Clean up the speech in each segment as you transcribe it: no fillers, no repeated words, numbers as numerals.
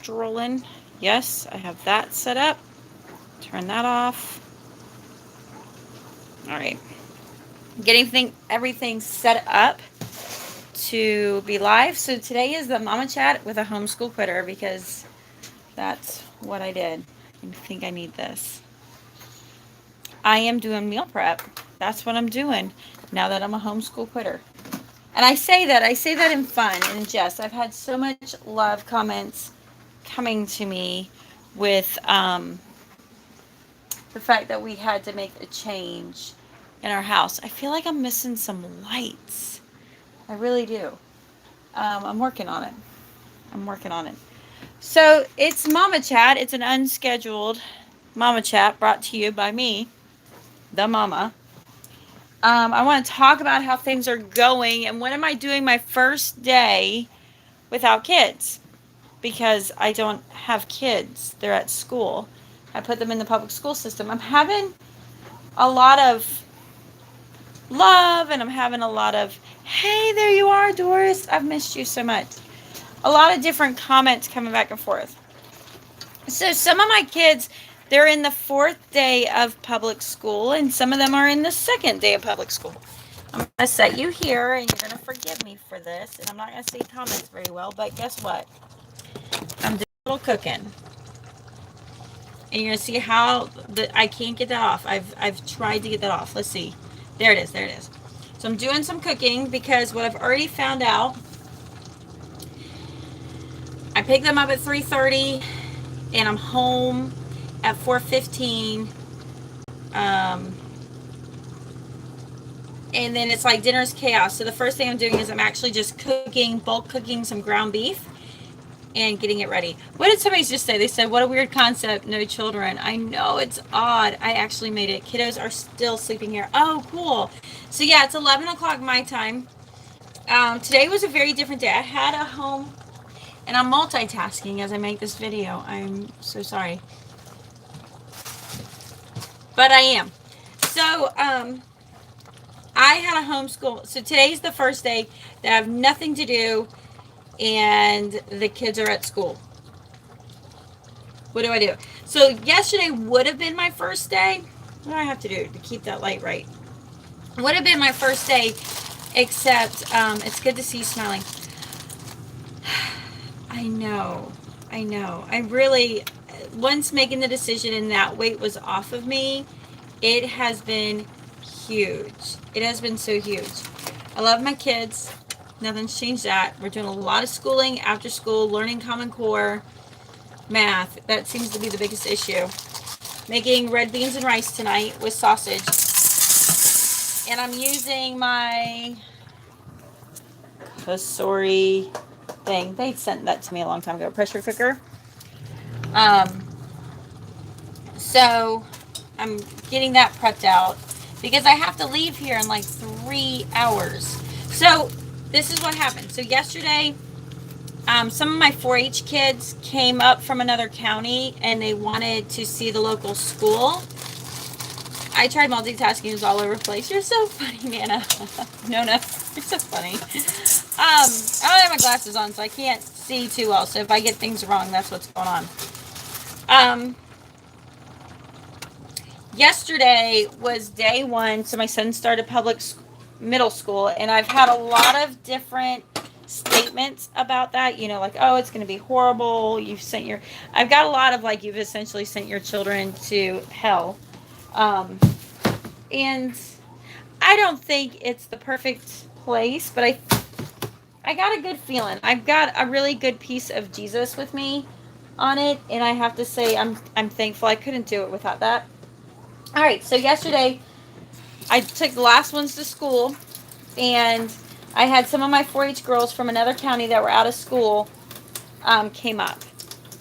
scrolling. Yes, I have that set up. Turn that off. All right. Getting everything set up to be live. So today is the Mama Chat with a homeschool quitter because that's what I did. I think I need this. I am doing meal prep. That's what I'm doing now that I'm a homeschool quitter. And I say that in fun and in jest. I've had so much love comments coming to me with the fact that we had to make a change in our house. I feel like I'm missing some lights. I really do. I'm working on it. I'm working on it. So it's Mama Chat. It's an unscheduled Mama Chat brought to you by me, the Mama. I want to talk about how things are going and what am I doing my first day without kids, because I don't have kids. They're at school. I put them in the public school system. I'm having a lot of love and I'm having a lot of, hey, there you are, Doris. I've missed you so much. A lot of different comments coming back and forth. So some of my kids, they're in the 4th day of public school and some of them are in the 2nd day of public school. I'm going to set you here and you're going to forgive me for this. And I'm not going to see comments very well, but guess what? I'm doing a little cooking. And you're going to see how I can't get that off. I've tried to get that off. Let's see. There it is. There it is. So I'm doing some cooking because what I've already found out, I pick them up at 3:30 and I'm home at 4:15. And then it's like dinner's chaos. So the first thing I'm doing is I'm actually just bulk cooking some ground beef and getting it ready. What did somebody just say? They said, what a weird concept, no children. I know, it's odd. I actually made it. Kiddos are still sleeping here. Oh, cool. So yeah, it's 11 o'clock my time. Today was a very different day. I had a home, and I'm multitasking as I make this video. I'm so sorry. But I am. So, I had a homeschool. So today's the first day that I have nothing to do and the kids are at school. What do I do? So yesterday would have been my first day. What do I have to do to keep that light right? Would have been my first day, except it's good to see you smiling. I know. I really, once making the decision and that weight was off of me, it has been huge. It has been so huge. I love my kids. Nothing's changed that. We're doing a lot of schooling, after school, learning Common Core, math. That seems to be the biggest issue. Making red beans and rice tonight with sausage. And I'm using my Kasori thing. They sent that to me a long time ago. Pressure cooker. So I'm getting that prepped out because I have to leave here in like 3 hours. So this is what happened. So yesterday, some of my 4-H kids came up from another county and they wanted to see the local school. I tried multitasking. It was all over the place. You're so funny, Nana. Nona, you're so funny. I don't have my glasses on, so I can't see too well. So if I get things wrong, that's what's going on. Yesterday was day 1. So my son started middle school, and I've had a lot of different statements about that, like, oh, it's going to be horrible, I've got a lot of like, you've essentially sent your children to hell, and I don't think it's the perfect place, but I got a good feeling. I've got a really good piece of Jesus with me on it, and I have to say I'm thankful. I couldn't do it without that. All right, so yesterday I took the last ones to school, and I had some of my 4-H girls from another county that were out of school came up.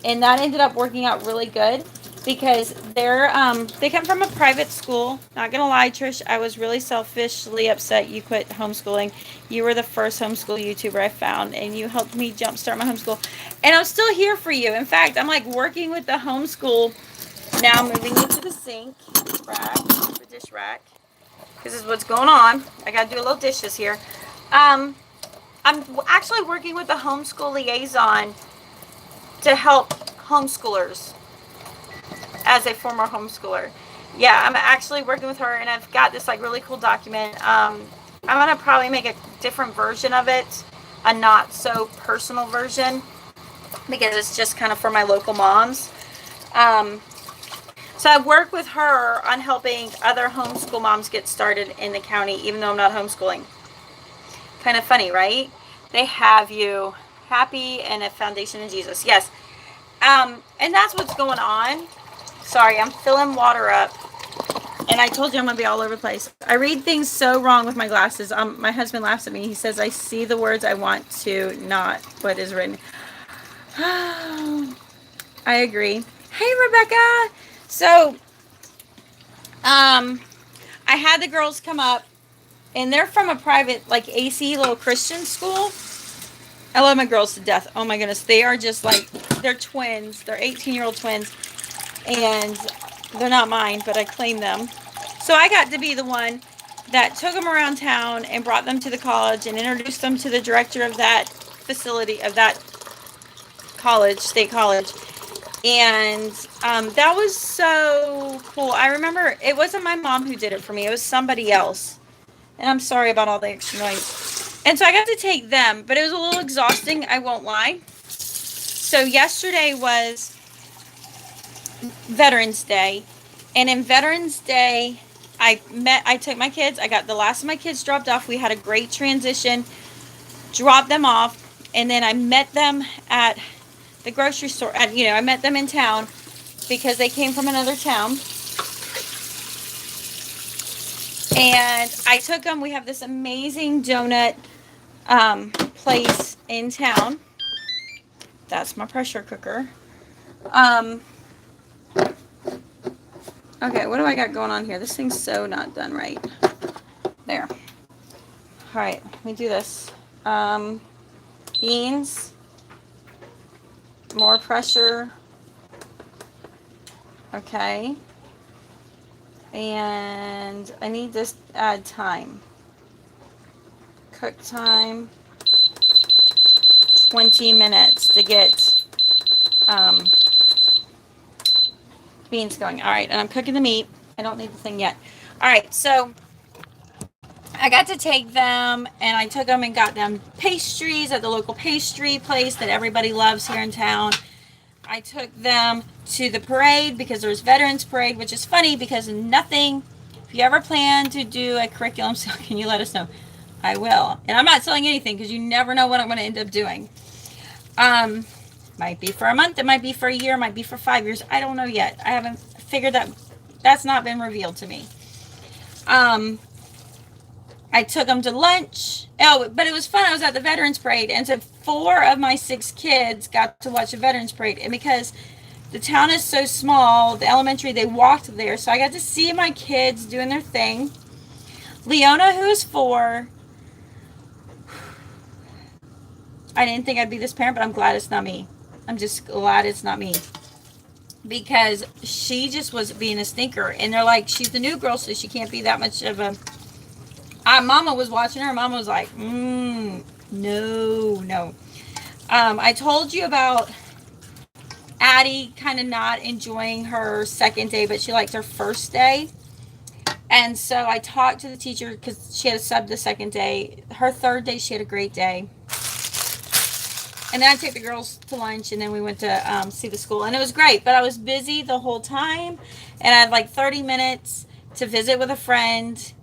And that ended up working out really good because they come from a private school. Not going to lie, Trish, I was really selfishly upset you quit homeschooling. You were the first homeschool YouTuber I found, and you helped me jumpstart my homeschool. And I'm still here for you. In fact, I'm like working with the homeschool now, moving into the sink rack, the dish rack. This is what's going on. I got to do a little dishes here. I'm actually working with the homeschool liaison to help homeschoolers as a former homeschooler. Yeah, I'm actually working with her, and I've got this like really cool document. I'm gonna probably make a different version of it, a not so personal version, because it's just kind of for my local moms. Um, so I work with her on helping other homeschool moms get started in the county, even though I'm not homeschooling. Kind of funny, right? They have you happy and a foundation in Jesus. Yes. And that's what's going on. Sorry, I'm filling water up. And I told you I'm going to be all over the place. I read things so wrong with my glasses. My husband laughs at me. He says, I see the words I want to, not what is written. I agree. Hey, Rebecca. So, I had the girls come up, and they're from a private, like, AC little Christian school. I love my girls to death. Oh, my goodness. They are just, like, they're twins. They're 18-year-old twins. And they're not mine, but I claim them. So I got to be the one that took them around town and brought them to the college and introduced them to the director of that facility, of that college, state college. And that was so cool. I remember it wasn't my mom who did it for me. It was somebody else. And I'm sorry about all the extra noise. And so I got to take them, but it was a little exhausting, I won't lie. So yesterday was Veterans Day, and in Veterans Day I took my kids. I got the last of my kids dropped off. We had a great transition, dropped them off, and then I met them at the grocery store. I met them in town because they came from another town, and I took them. We have this amazing donut place in town. That's my pressure cooker. Okay, what do I got going on here? This thing's so not done right. There. All right, let me do this. Beans. More pressure. Okay. And I need to add time. Cook time. 20 minutes to get beans going. All right, and I'm cooking the meat. I don't need the thing yet. All right, so I got to take them, and I took them and got them pastries at the local pastry place that everybody loves here in town. I took them to the parade because there was Veterans Parade, which is funny because nothing, if you ever plan to do a curriculum, so can you let us know? I will. And I'm not selling anything because you never know what I'm going to end up doing. Might be for a month, it might be for a year, it might be for 5 years. I don't know yet. I haven't figured that. That's not been revealed to me. I took them to lunch. Oh, but it was fun. I was at the Veterans Parade, and so 4 of my 6 kids got to watch the Veterans Parade. And because the town is so small, the elementary, they walked there, so I got to see my kids doing their thing. Leona, who is 4, I didn't think I'd be this parent, but I'm glad it's not me. I'm just glad it's not me. Because she just was being a stinker. And they're like, she's the new girl, so she can't be that much of a... Mama was watching her. Mama was like, no. I told you about Addie kind of not enjoying her second day, but she liked her first day. And so I talked to the teacher because she had a sub the second day. Her third day, she had a great day. And then I took the girls to lunch, and then we went to see the school. And it was great, but I was busy the whole time. And I had like 30 minutes to visit with a friend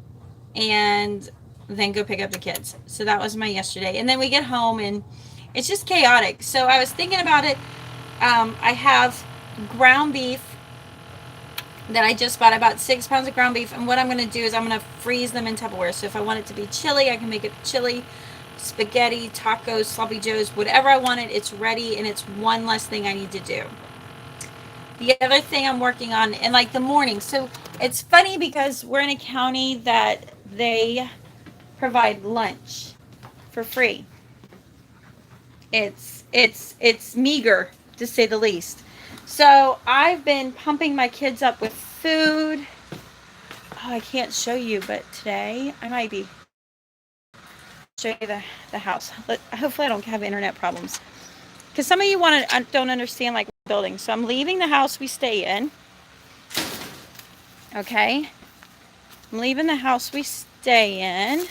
and then go pick up the kids. So that was my yesterday. And then we get home, and it's just chaotic. So I was thinking about it. I have ground beef that I just bought. I bought 6 pounds of ground beef. And what I'm going to do is I'm going to freeze them in Tupperware. So if I want it to be chili, I can make it chili, spaghetti, tacos, sloppy joes, whatever I want it, it's ready, and it's one less thing I need to do. The other thing I'm working on in like the morning. So it's funny because we're in a county that they provide lunch for free. It's meager, to say the least. So I've been pumping my kids up with food. Oh, I can't show you, but today I might be. Show you the house. Hopefully I don't have internet problems. because some of you don't understand like building. So I'm leaving the house we stay in. Okay, I'm leaving the house we stay in.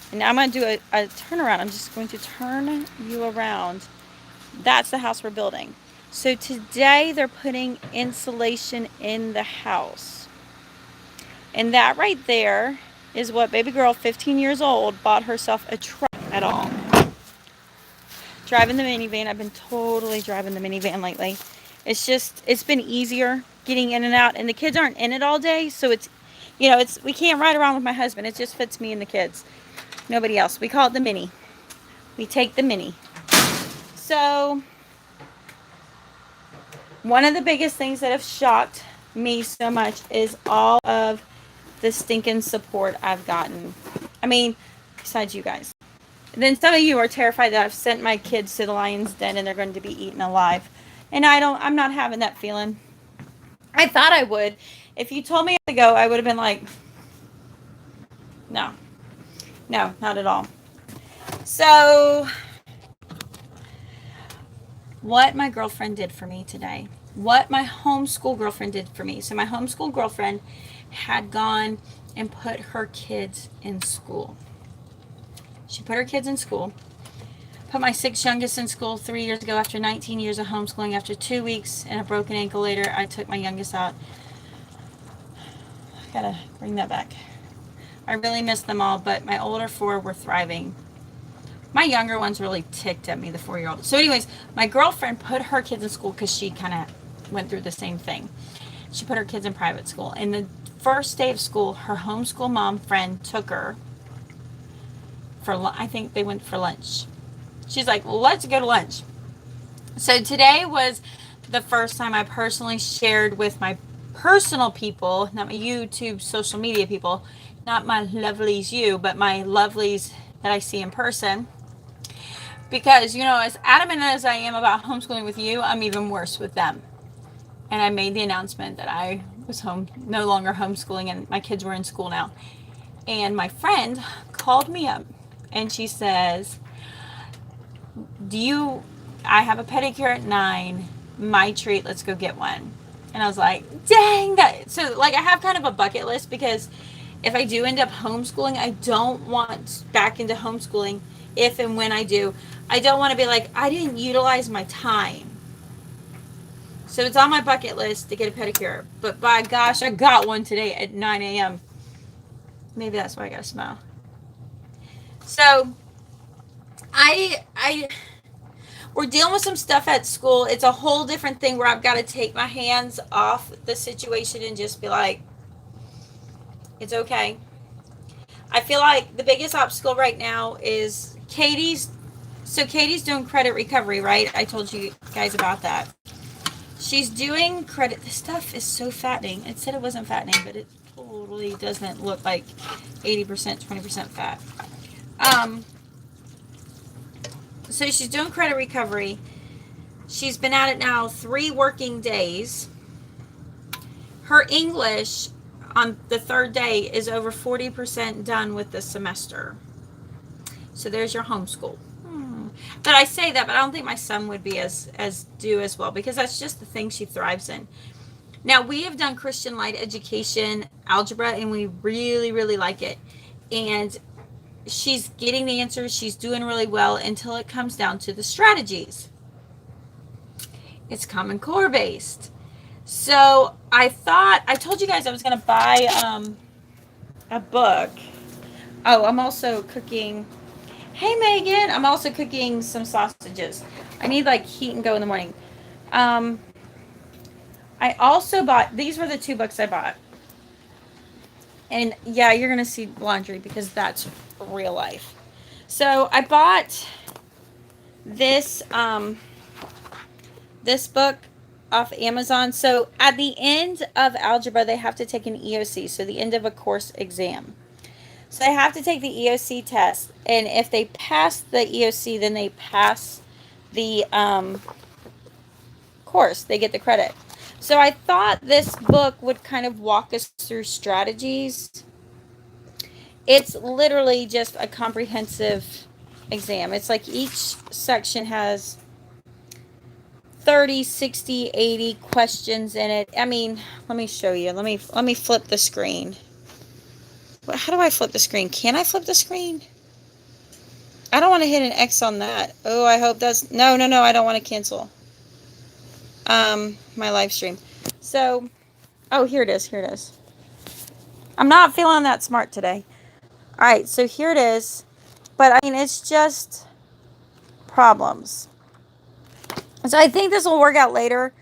And now I'm going to do a turnaround. I'm just going to turn you around. That's the house we're building. So today they're putting insulation in the house. And that right there is what baby girl, 15 years old, bought herself a truck at all. Driving the minivan. I've been totally driving the minivan lately. It's been easier getting in and out. And the kids aren't in it all day. So we can't ride around with my husband. It just fits me and the kids. Nobody else. We call it the mini. We take the mini. So one of the biggest things that have shocked me so much is all of the stinking support I've gotten. I mean, besides you guys. And then some of you are terrified that I've sent my kids to the lion's den and they're going to be eaten alive. And I'm not having that feeling. I thought I would. If you told me to go, I would have been like, no, not at all. So what my girlfriend did for me today, what my homeschool girlfriend did for me. So my homeschool girlfriend had gone and put her kids in school. She put her kids in school. Put my 6 youngest in school 3 years ago after 19 years of homeschooling. After 2 weeks and a broken ankle later, I took my youngest out. I gotta bring that back. I really missed them all, but my older 4 were thriving. My younger one's really ticked at me, the 4-year-old. So anyways, my girlfriend put her kids in school because she kind of went through the same thing. She put her kids in private school. And the first day of school, her homeschool mom friend took her I think they went for lunch. She's like, let's go to lunch. So today was the first time I personally shared with my personal people, not my YouTube social media people, not my lovelies but my lovelies that I see in person. Because, as adamant as I am about homeschooling with you, I'm even worse with them. And I made the announcement that I was no longer homeschooling and my kids were in school now. And my friend called me up and she says, I have a pedicure at 9, my treat, let's go get one. And I was like, dang that. So I have kind of a bucket list because if I do end up homeschooling, I don't want back into homeschooling. If and when I do, I don't want to be like, I didn't utilize my time. So it's on my bucket list to get a pedicure. But by gosh, I got one today at 9 a.m. Maybe that's why I got a smile. So we're dealing with some stuff at school. It's a whole different thing where I've got to take my hands off the situation and just be like, it's okay. I feel like the biggest obstacle right now is Katie's doing credit recovery, right? I told you guys about that. She's doing credit. This stuff is so fattening. It said it wasn't fattening, but it totally doesn't look like 80%, 20% fat. So she's doing credit recovery. She's been at it now 3 working days. Her English on the 3rd day is over 40% done with the semester. So there's your homeschool. But I say that, but I don't think my son would be as do as well because that's just the thing she thrives in. Now, we have done Christian Light Education algebra, and we really, really like it. And she's getting the answers. She's doing really well until it comes down to the strategies. It's Common Core based. So I told you guys I was going to buy a book. Oh, I'm also cooking. Hey, Megan. I'm also cooking some sausages. I need heat and go in the morning. I also bought, these were the 2 books I bought. And yeah, you're going to see laundry because that's real life. So I bought this, this book off Amazon. So at the end of algebra, they have to take an EOC. So the end of a course exam. So they have to take the EOC test. And if they pass the EOC, then they pass the course. They get the credit. So I thought this book would kind of walk us through strategies. It's literally just a comprehensive exam. It's like each section has 30, 60, 80 questions in it. I mean, let me show you. Let me flip the screen. How do I flip the screen? Can I flip the screen? I don't want to hit an X on that. Oh, I hope that's... No, no, no. I don't want to cancel my live stream. So, oh, here it is. Here it is. I'm not feeling that smart today. All right, so here it is. But, I mean, it's just problems. So I think this will work out later.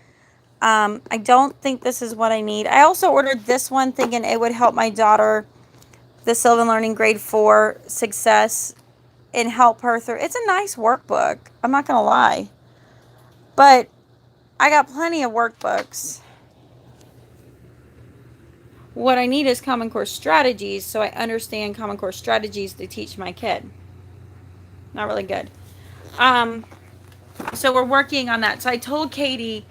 I don't think this is what I need. I also ordered this one thinking it would help my daughter, the Sylvan Learning Grade 4 Success, and help her through. It's a nice workbook. I'm not going to lie. But I got plenty of workbooks. What I need is Common Core strategies so I understand Common Core strategies to teach my kid. Not really good. So we're working on that. So I told Katie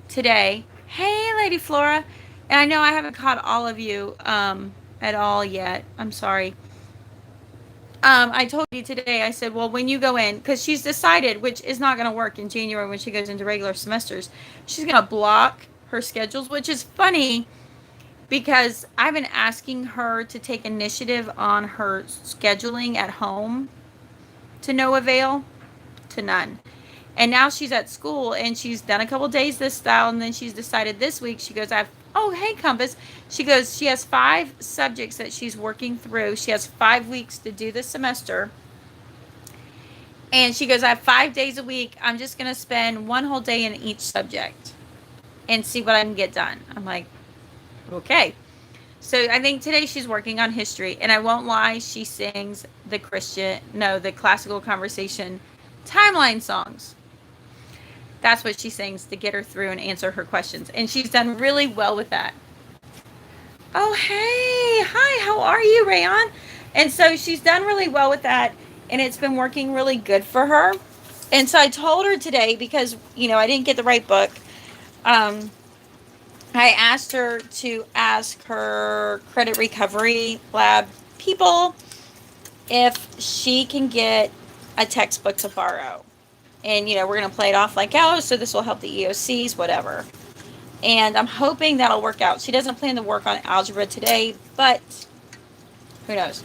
today, hey, Lady Flora, and I know I haven't caught all of you at all yet. I'm sorry. I told you today, I said, well, when you go in, because she's decided, which is not going to work in January when she goes into regular semesters, she's going to block her schedules, which is funny because I've been asking her to take initiative on her scheduling at home to no avail, to none. And now she's at school and she's done a couple days this style, and then she's decided this week, she goes, oh, hey, Compass. She goes, she has 5 subjects that she's working through. She has 5 weeks to do this semester. And she goes, I have 5 days a week. I'm just going to spend one whole day in each subject and see what I can get done. I'm like, okay. So I think today she's working on history. And I won't lie, she sings the classical conversation timeline songs. That's what she sings to get her through and answer her questions. And she's done really well with that. Oh, hey. Hi, how are you, Rayon? And so she's done really well with that. And it's been working really good for her. And so I told her today, because, I didn't get the right book. I asked her to ask her credit recovery lab people if she can get a textbook to borrow. And, we're going to play it off like, oh, so this will help the EOCs, whatever. And I'm hoping that'll work out. She doesn't plan to work on algebra today, but who knows.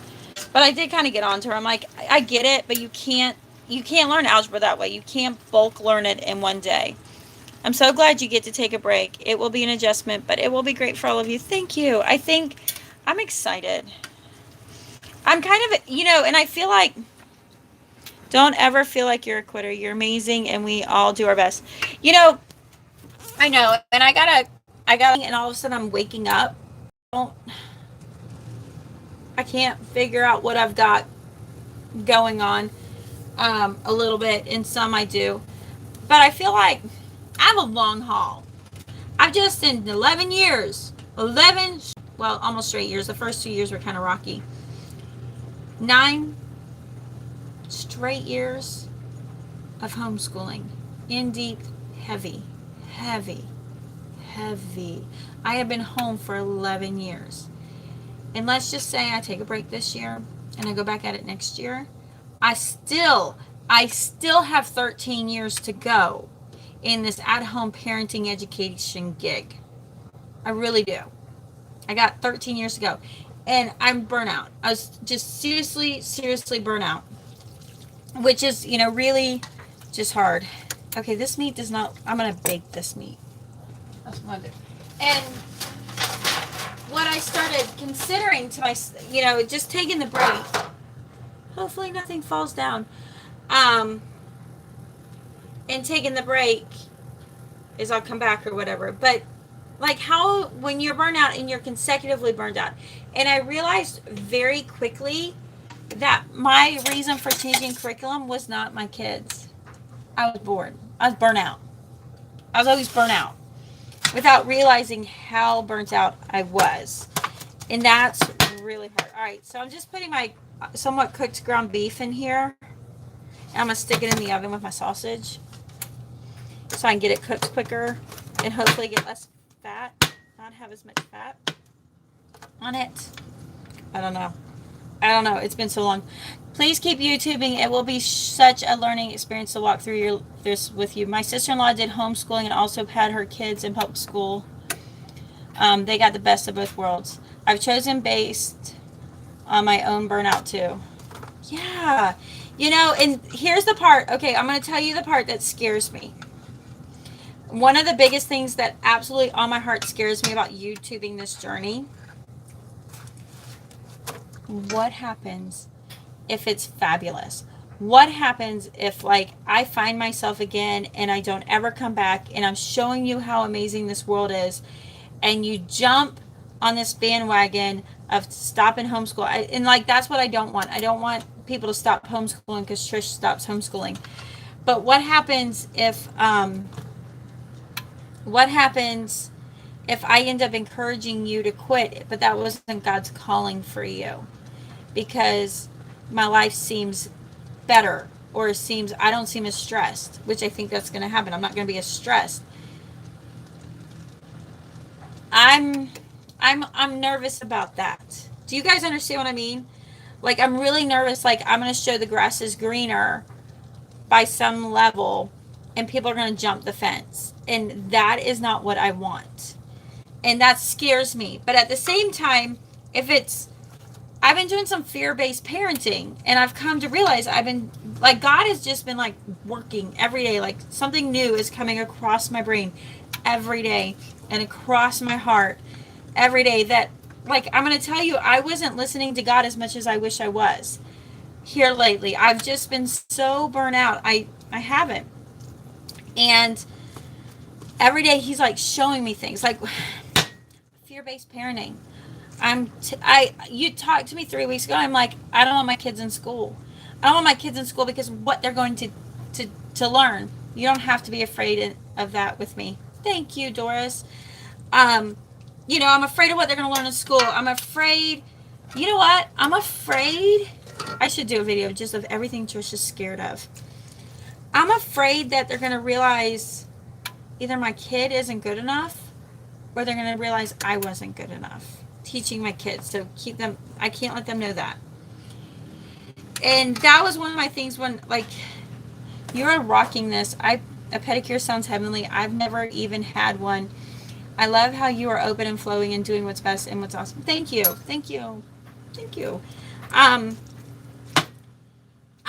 But I did kind of get on to her. I'm like, I get it, but you can't learn algebra that way. You can't bulk learn it in one day. I'm so glad you get to take a break. It will be an adjustment, but it will be great for all of you. Thank you. I'm excited. I'm kind of, and I feel like, don't ever feel like you're a quitter. You're amazing, and we all do our best. I know, and I gotta, and all of a sudden I'm waking up. I can't figure out what I've got going on a little bit. In some I do. But I feel like I have a long haul. I've just, in 11 years, almost straight years. The first 2 years were kind of rocky. 9 straight years of homeschooling. In deep, heavy. I have been home for 11 years. And let's just say I take a break this year and I go back at it next year. I still have 13 years to go in this at-home parenting education gig. I really do. I got 13 years to go. And I'm burnout. I was just seriously burnout. Which is, really just hard. Okay, this meat does not... I'm going to bake this meat. That's what I'm going to do. And what I started considering to my... just taking the break. Hopefully nothing falls down. And taking the break is I'll come back or whatever. But, how... When you're burnt out and you're consecutively burned out. And I realized very quickly that my reason for changing curriculum was not my kids. I was bored. I was burnt out. I was always burnt out without realizing how burnt out I was. And that's really hard. All right, so I'm just putting my somewhat cooked ground beef in here. And I'm going to stick it in the oven with my sausage so I can get it cooked quicker and hopefully get less fat, not have as much fat on it. I don't know. I don't know. It's been so long. Please keep YouTubing. It will be such a learning experience to walk through this with you. My sister-in-law did homeschooling and also had her kids in public school. They got the best of both worlds. I've chosen based on my own burnout too. Yeah. And here's the part. Okay, I'm going to tell you the part that scares me. One of the biggest things that absolutely on my heart scares me about YouTubing this journey. What happens if it's fabulous? What happens if, like, I find myself again and I don't ever come back and I'm showing you how amazing this world is and you jump on this bandwagon of stopping homeschool? And like, that's what I don't want. I don't want people to stop homeschooling because Trish stops homeschooling. But what happens if I end up encouraging you to quit, but that wasn't God's calling for you? Because my life seems better, or I don't seem as stressed, which I think that's going to happen. I'm not going to be as stressed. I'm nervous about that. Do you guys understand what I mean? Like, I'm really nervous. Like, I'm going to show the grass is greener by some level and people are going to jump the fence. And that is not what I want. And that scares me. But at the same time, I've been doing some fear-based parenting, and I've come to realize God has just been like working every day. Like, something new is coming across my brain every day and across my heart every day that, like, I'm going to tell you, I wasn't listening to God as much as I wish I was here lately. I've just been so burnt out. I haven't. And every day he's like showing me things like fear-based parenting. You talked to me 3 weeks ago. I'm like, I don't want my kids in school. I don't want my kids in school because what they're going to learn. You don't have to be afraid of that with me. Thank you, Doris. I'm afraid of what they're going to learn in school. I'm afraid. You know what? I'm afraid. I should do a video just of everything Trish is scared of. I'm afraid that they're going to realize either my kid isn't good enough or they're going to realize I wasn't good enough teaching my kids. So I can't let them know that. And that was one of my things when, like, you're rocking this. A pedicure sounds heavenly. I've never even had one. I love how you are open and flowing and doing what's best and what's awesome. Thank you. Thank you. Thank you.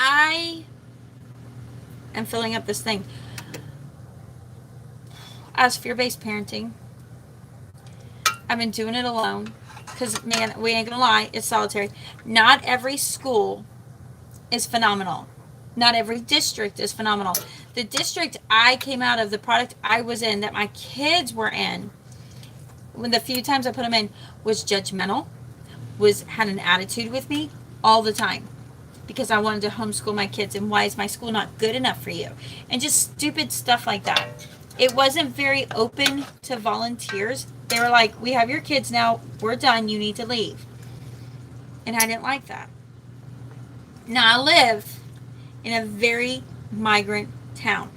I am filling up this thing. As fear-based parenting, I've been doing it alone because, man, we ain't gonna lie, it's solitary. Not every school is phenomenal. Not every district is phenomenal. The district I came out of, the product I was in, that my kids were in, when the few times I put them in, was judgmental, had an attitude with me all the time because I wanted to homeschool my kids, and why is my school not good enough for you? And just stupid stuff like that. It wasn't very open to volunteers. They were like, we have your kids now, we're done, you need to leave. And I didn't like that. Now I live in a very migrant town.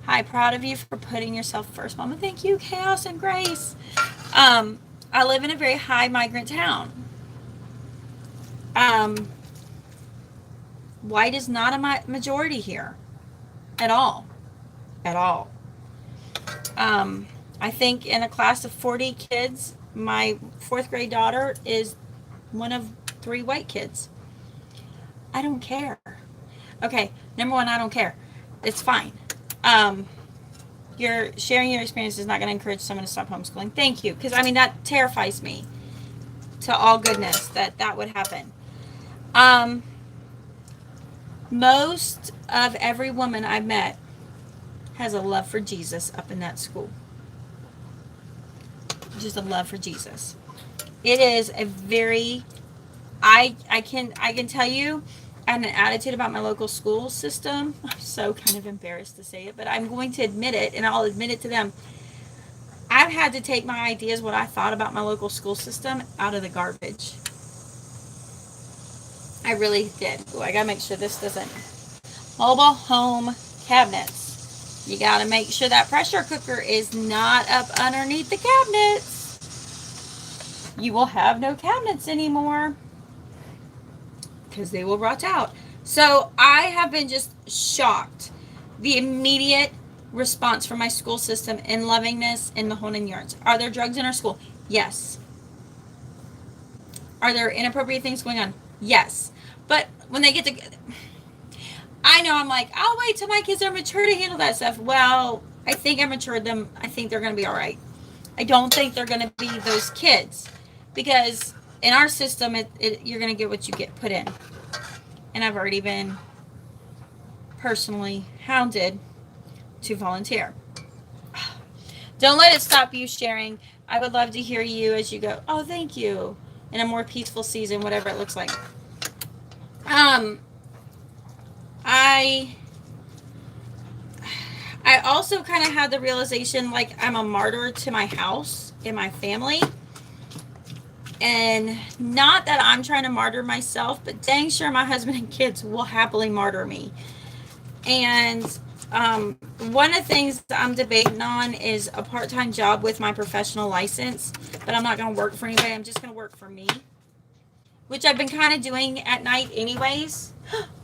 Hi, proud of you for putting yourself first, Mama. Thank you, Chaos and Grace. I live in a very high migrant town. White is not a majority here at all. At all. I think in a class of 40 kids, my 4th grade daughter is one of 3 white kids. I don't care. Okay, number one, I don't care. It's fine. You're sharing your experience is not going to encourage someone to stop homeschooling. Thank you, because I mean that terrifies me to all goodness that would happen. Most of every woman I've met has a love for Jesus up in that school. Just a love for Jesus. It is a very, I can tell you, I have an attitude about my local school system. I'm so kind of embarrassed to say it, but I'm going to admit it, and I'll admit it to them. I've had to take my ideas, what I thought about my local school system, out of the garbage. I really did. Ooh, I gotta make sure this doesn't. Mobile home cabinets. You gotta make sure that pressure cooker is not up underneath the cabinets. You will have no cabinets anymore. because they will rot out. So I have been just shocked. The immediate response from my school system in lovingness in the whole 9 yards. Are there drugs in our school? Yes. Are there inappropriate things going on? Yes. But when they get to, I know I'm like, I'll wait till my kids are mature to handle that stuff. Well, I think I matured them. I think they're going to be all right. I don't think they're going to be those kids, because in our system, you're going to get what you get put in. And I've already been personally hounded to volunteer. Don't let it stop you sharing. I would love to hear you as you go, oh, thank you, in a more peaceful season, whatever it looks like. I also kind of had the realization, like, I'm a martyr to my house and my family. And not that I'm trying to martyr myself, but dang sure my husband and kids will happily martyr me. And one of the things I'm debating on is a part-time job with my professional license, but I'm not going to work for anybody. I'm just going to work for me, which I've been kind of doing at night anyways.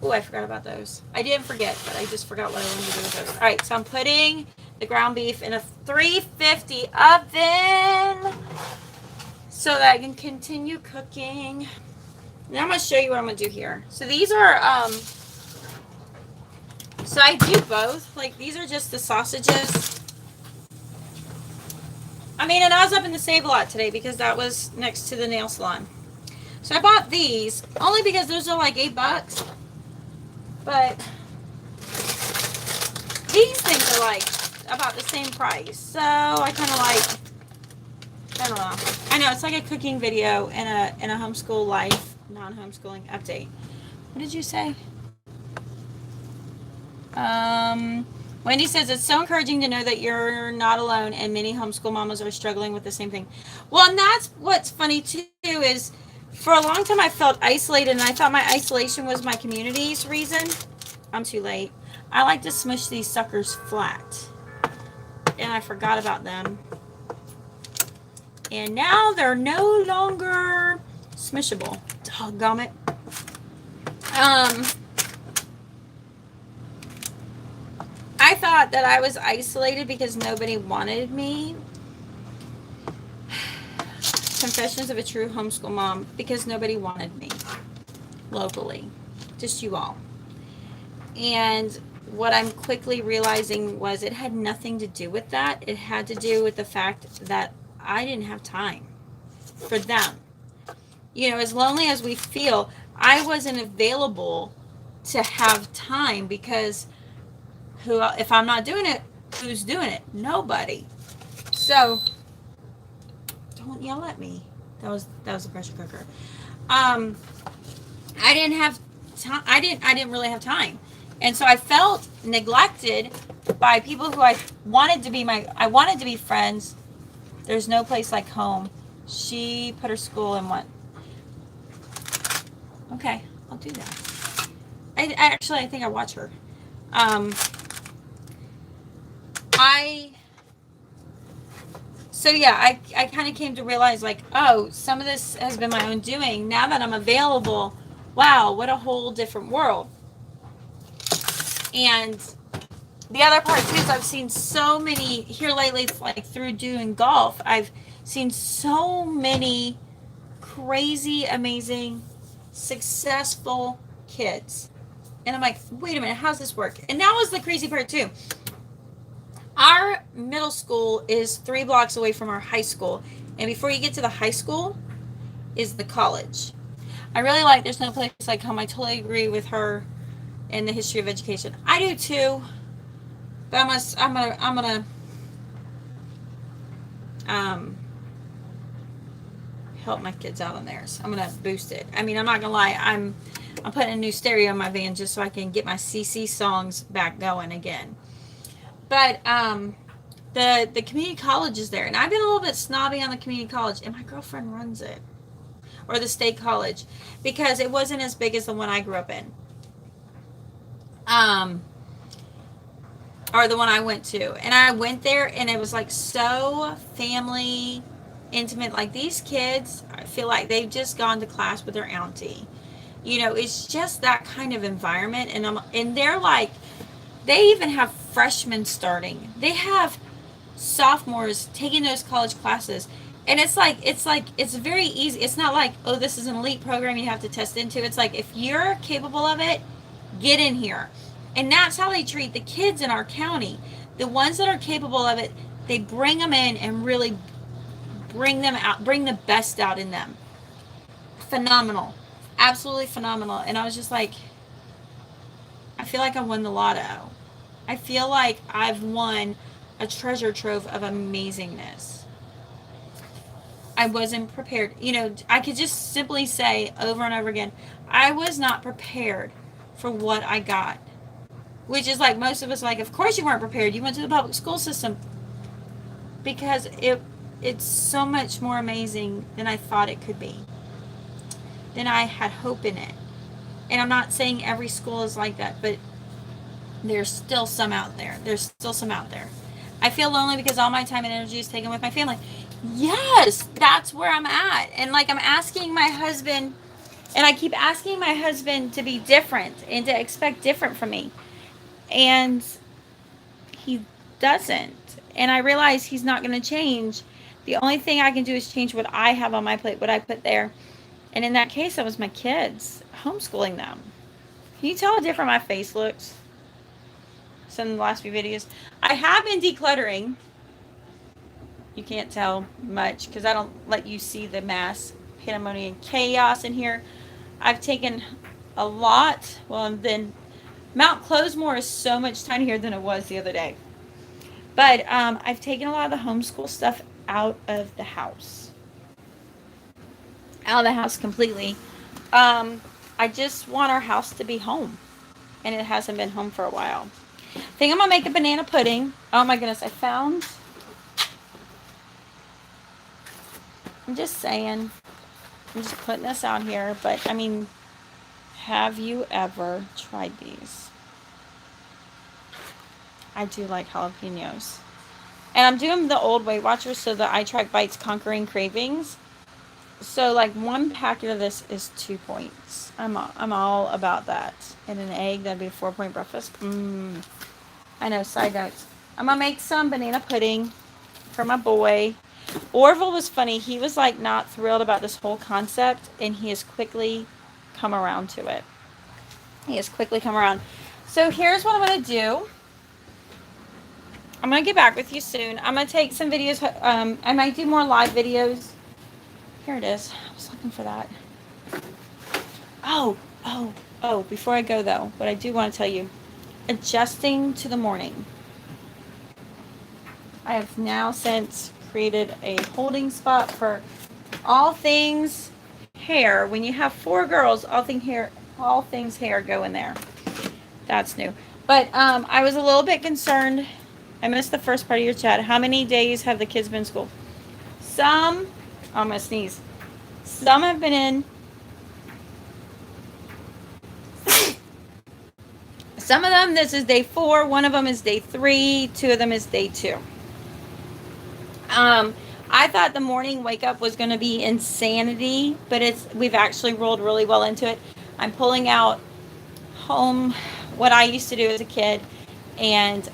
Oh, I forgot about those. I didn't forget, but I just forgot what I wanted to do with those. All right, so I'm putting the ground beef in a 350 oven so that I can continue cooking. Now I'm going to show you what I'm going to do here. So these are, so I do both. Like, these are just the sausages. I mean, and I was up in the Save-A-Lot today because that was next to the nail salon. So I bought these only because those are like $8. But these things are like about the same price. So I kind of like, I don't know. I know it's like a cooking video in a homeschool life, non-homeschooling update. What did you say? Wendy says it's so encouraging to know that you're not alone and many homeschool mamas are struggling with the same thing. Well, and that's what's funny too, is for a long time I felt isolated, and I thought my isolation was my community's reason. I'm too late. I like to smush these suckers flat, and I forgot about them. And now they're no longer smushable. Doggone it. I thought that I was isolated because nobody wanted me. Confessions of a True Homeschool Mom, because nobody wanted me locally, just you all. And what I'm quickly realizing was it had nothing to do with that. It had to do with the fact that I didn't have time for them. You know, as lonely as we feel, I wasn't available to have time, because if I'm not doing it, who's doing it? Nobody. So don't yell at me. That was a pressure cooker. I didn't have time. I didn't really have time, and so I felt neglected by people who I wanted to be friends. There's no place like home. She put her school in what? Okay, I'll do that. I think I watch her. I kind of came to realize, like, oh, some of this has been my own doing. Now that I'm available, wow, what a whole different world. And the other part too is I've seen so many here lately, like through doing golf, I've seen so many crazy, amazing, successful kids. And I'm like, wait a minute, how's this work? And that was the crazy part too. Our middle school is 3 blocks away from our high school. And before you get to the high school is the college. I really like There's No Place Like Home. I totally agree with her in the history of education. I do too. But I'm gonna help my kids out on theirs. I'm gonna boost it. I mean, I'm not gonna lie, I'm putting a new stereo in my van just so I can get my CC songs back going again. But the community college is there, and I've been a little bit snobby on the community college, and my girlfriend runs it, or the state college, because it wasn't as big as the one I grew up in, or the one I went to. And I went there, and it was like so family intimate. Like, these kids, I feel like they've just gone to class with their auntie. It's just that kind of environment. And they're like, they even have freshmen starting. They have sophomores taking those college classes. And it's very easy. It's not like, oh, this is an elite program you have to test into. It's like, if you're capable of it, get in here. And that's how they treat the kids in our county. The ones that are capable of it, they bring them in and really bring them out, bring the best out in them. Phenomenal. Absolutely phenomenal. And I was just like, I feel like I won the lotto. I feel like I've won a treasure trove of amazingness. I wasn't prepared. I could just simply say over and over again, I was not prepared for what I got. Which is like most of us, like, of course you weren't prepared. You went to the public school system. Because it's so much more amazing than I thought it could be. Than I had hope in it. And I'm not saying every school is like that, but there's still some out there. I feel lonely because all my time and energy is taken with my family. Yes, that's where I'm at. And like, I'm asking my husband, and I keep asking my husband to be different and to expect different from me. And he doesn't. And I realize he's not going to change. The only thing I can do is change what I have on my plate, what I put there. And in that case, that was my kids, homeschooling them. Can you tell how different my face looks? Some of the last few videos. I have been decluttering. You can't tell much because I don't let you see the mass pandemonium and chaos in here. I've taken a lot. Well, and then Mount Closemore is so much tinier than it was the other day. But I've taken a lot of the homeschool stuff out of the house. Out of the house completely. I just want our house to be home. And it hasn't been home for a while. I think I'm going to make a banana pudding. Oh my goodness, I'm just saying. I'm just putting this out here. But, I mean, have you ever tried these? I do like jalapenos. And I'm doing the old Weight Watchers, so the I Track Bites Conquering Cravings. So, like, one packet of this is 2 points. I'm all about that. And an egg, that'd be a 4-point breakfast. I know, side notes. I'm going to make some banana pudding for my boy. Orville was funny. He was, like, not thrilled about this whole concept, and he has quickly come around to it. So, here's what I'm going to do. I'm going to get back with you soon. I'm going to take some videos. I might do more live videos. Here it is. I was looking for that. Oh, before I go, though, what I do want to tell you. Adjusting to the morning. I have now since created a holding spot for all things hair. When you have 4 girls, all things hair go in there. That's new. But I was a little bit concerned. I missed the first part of your chat. How many days have the kids been in school? I'm going to sneeze. Some have been in. Some of them, this is day 4. One of them is day 3. 2 of them is day 2. I thought the morning wake up was going to be insanity, but we've actually rolled really well into it. I'm pulling out what I used to do as a kid, and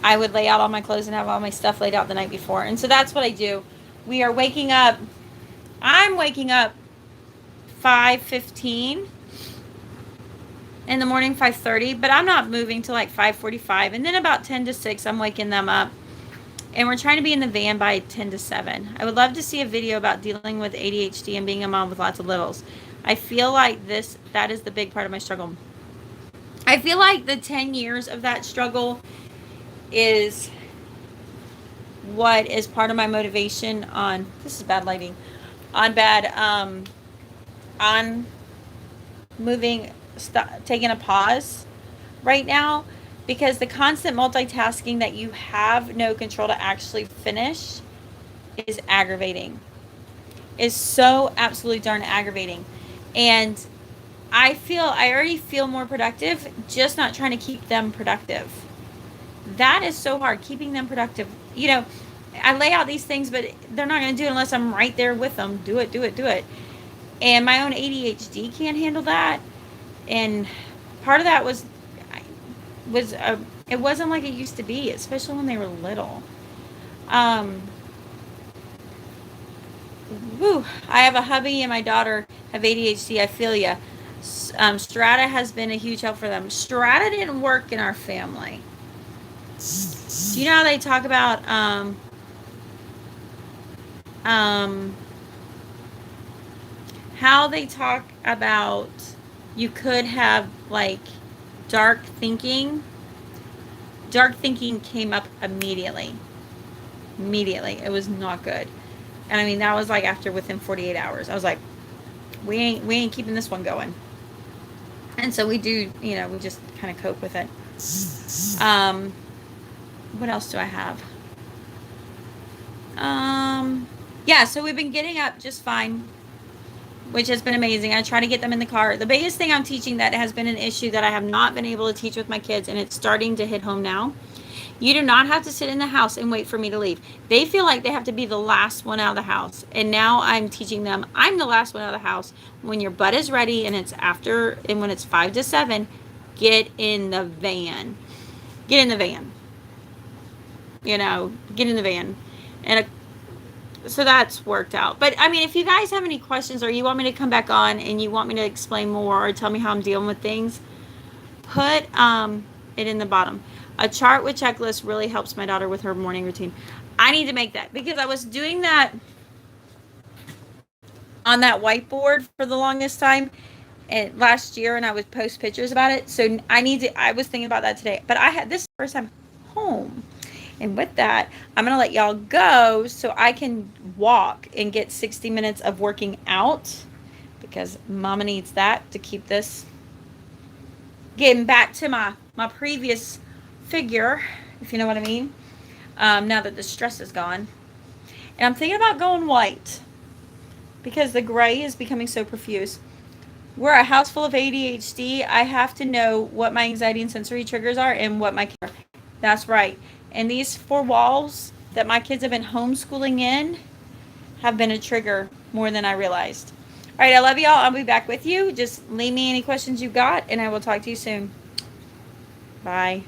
I would lay out all my clothes and have all my stuff laid out the night before. And so that's what I do. We are waking up. I'm waking up 5:15 in the morning, 5:30, but I'm not moving till like 5:45. And then about 10 to 6, I'm waking them up. And we're trying to be in the van by 10 to 7. I would love to see a video about dealing with ADHD and being a mom with lots of littles. I feel like that is the big part of my struggle. I feel like the 10 years of that struggle is what is part of my motivation this is bad lighting, on moving, taking a pause right now, because the constant multitasking that you have no control to actually finish is aggravating. Is so absolutely darn aggravating. And I already feel more productive, just not trying to keep them productive. That is so hard, keeping them productive. I lay out these things, but they're not going to do it unless I'm right there with them. Do it. And my own ADHD can't handle that. And part of that was it wasn't like it used to be, especially when they were little. Um, I have a hubby and my daughter have ADHD. I feel ya. Strata has been a huge help for them. Strata didn't work in our family. Do you know how they talk about um, how they talk about you could have like dark thinking? Dark thinking came up immediately. Immediately. It was not good. And I mean that was like after within 48 hours. I was like, we ain't keeping this one going. And so we do, we just kind of cope with it. What else do I have? Yeah, so we've been getting up just fine, which has been amazing. I try to get them in the car. The biggest thing I'm teaching that has been an issue that I have not been able to teach with my kids, and it's starting to hit home now. You do not have to sit in the house and wait for me to leave. They feel like they have to be the last one out of the house. And now I'm teaching them, I'm the last one out of the house. When your butt is ready and when it's 5 to 7, get in the van. Get in the van. Get in the van. And so that's worked out. But I mean, if you guys have any questions or you want me to come back on and you want me to explain more or tell me how I'm dealing with things, put it in the bottom. A chart with checklist really helps my daughter with her morning routine. I need to make that because I was doing that on that whiteboard for the longest time and last year, and I would post pictures about it. So I was thinking about that today, but this is the first time home. And with that, I'm going to let y'all go so I can walk and get 60 minutes of working out because mama needs that to keep this getting back to my previous figure, if you know what I mean, now that the stress is gone. And I'm thinking about going white because the gray is becoming so profuse. We're a house full of ADHD. I have to know what my anxiety and sensory triggers are and what my kids are. That's right. And these 4 walls that my kids have been homeschooling in have been a trigger more than I realized. All right, I love y'all. I'll be back with you. Just leave me any questions you got, and I will talk to you soon. Bye.